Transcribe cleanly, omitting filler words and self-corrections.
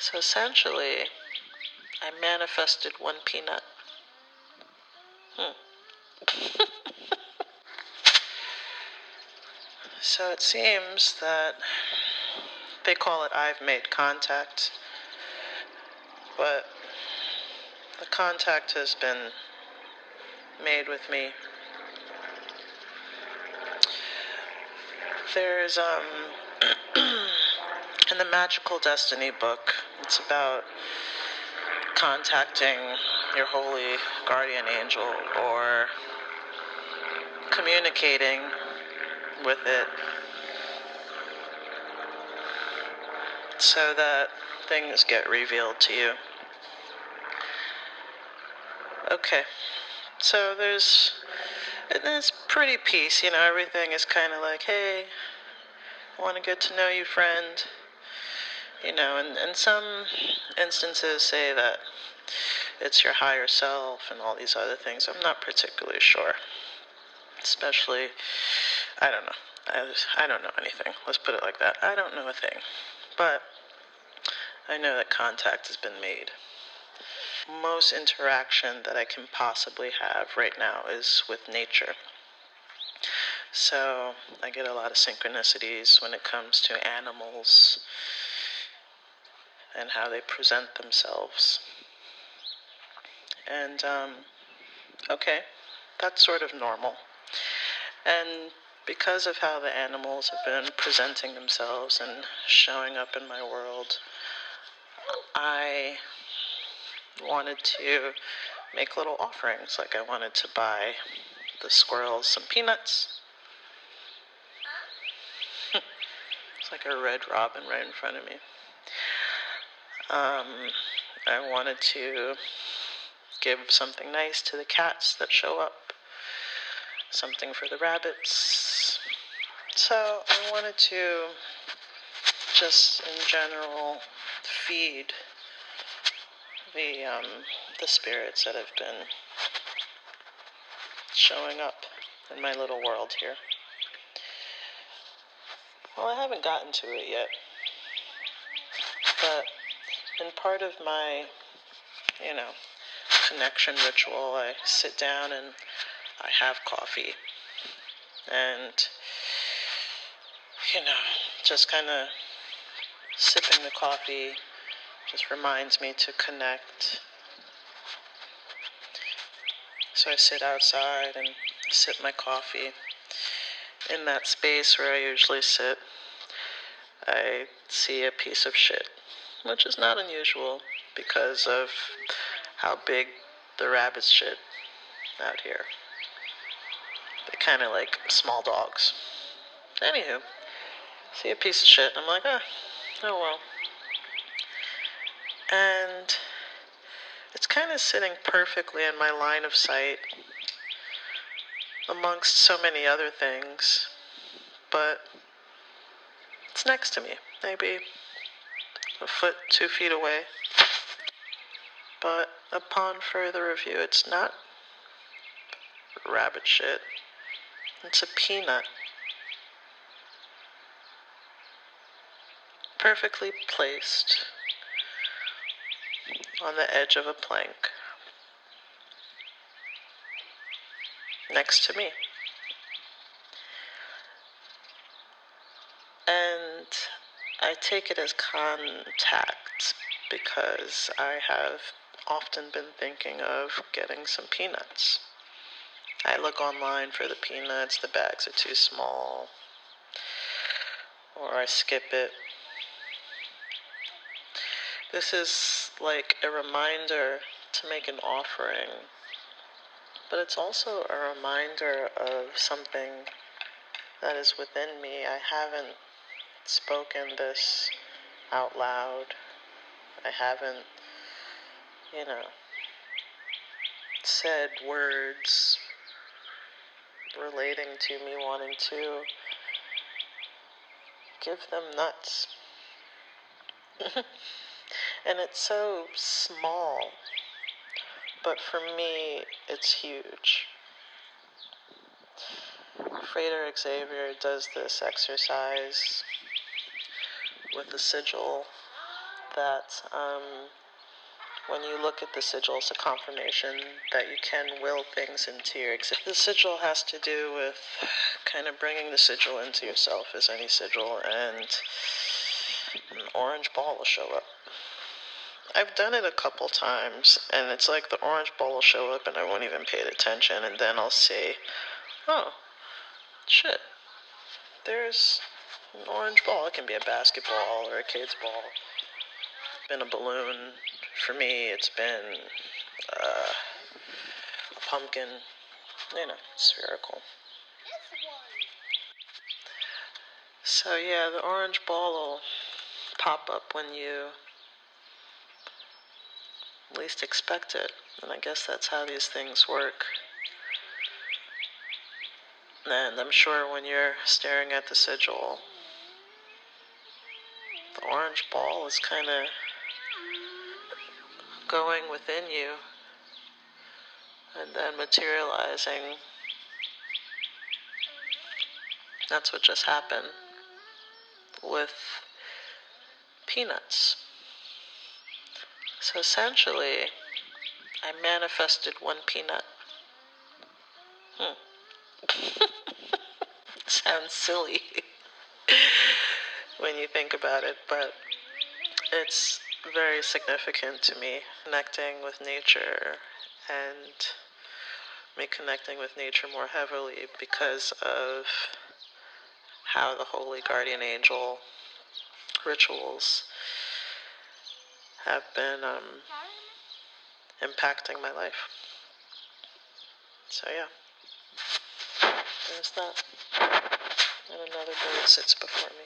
So essentially, I manifested one peanut. So it seems that they call it I've made contact, but the contact has been made with me. There's, in the Magical Destiny book, it's about contacting your holy guardian angel or communicating with it so that things get revealed to you. Okay, so it's pretty peace, everything is kind of like, hey, I want to get to know you, friend. And some instances say that it's your higher self and all these other things. I'm not particularly sure. Especially, I don't know. I don't know anything. Let's put it like that. I don't know a thing. But I know that contact has been made. Most interaction that I can possibly have right now is with nature. So I get a lot of synchronicities when it comes to animals and how they present themselves. And, okay, that's sort of normal. And because of how the animals have been presenting themselves and showing up in my world, I wanted to make little offerings. Like I wanted to buy the squirrels some peanuts. It's like a red robin right in front of me. I wanted to give something nice to the cats that show up. Something for the rabbits. So I wanted to just in general feed the spirits that have been showing up in my little world here. Well, I haven't gotten to it yet, but in part of my, connection ritual, I sit down and I have coffee, and, just kind of sipping the coffee just reminds me to connect. So I sit outside and sip my coffee. In that space where I usually sit, I see a piece of shit, which is not unusual because of how big the rabbits shit out here. They're kind of like small dogs. Anywho, see a piece of shit, I'm like, oh well. And it's kind of sitting perfectly in my line of sight amongst so many other things, but it's next to me, maybe a foot, 2 feet away. But upon further review, it's not rabbit shit. It's a peanut. Perfectly placed on the edge of a plank next to me. And I take it as contact because I have often been thinking of getting some peanuts. I look online for the peanuts, the bags are too small, or I skip it. This is like a reminder to make an offering, but it's also a reminder of something that is within me. I haven't spoken this out loud. I haven't, said words relating to me wanting to give them nuts. And it's so small, but for me, it's huge. Frater Xavier does this exercise with a sigil that when you look at the sigil, it's a confirmation that you can will things into your existence. The sigil has to do with kind of bringing the sigil into yourself as any sigil, and an orange ball will show up. I've done it a couple times, and it's like the orange ball will show up and I won't even pay attention, and then I'll say, oh, shit, there's an orange ball. It can be a basketball or a kid's ball. It's been a balloon. For me, it's been a pumpkin, spherical. So yeah, the orange ball will pop up when you least expect it. And I guess that's how these things work. And I'm sure when you're staring at the sigil, the orange ball is kind of going within you and then materializing. That's what just happened with peanuts. So essentially, I manifested one peanut. Sounds silly when you think about it, but it's very significant to me. Connecting with nature and me connecting with nature more heavily because of how the holy guardian angel rituals have been impacting my life. So yeah, there's that. And another bird sits before me.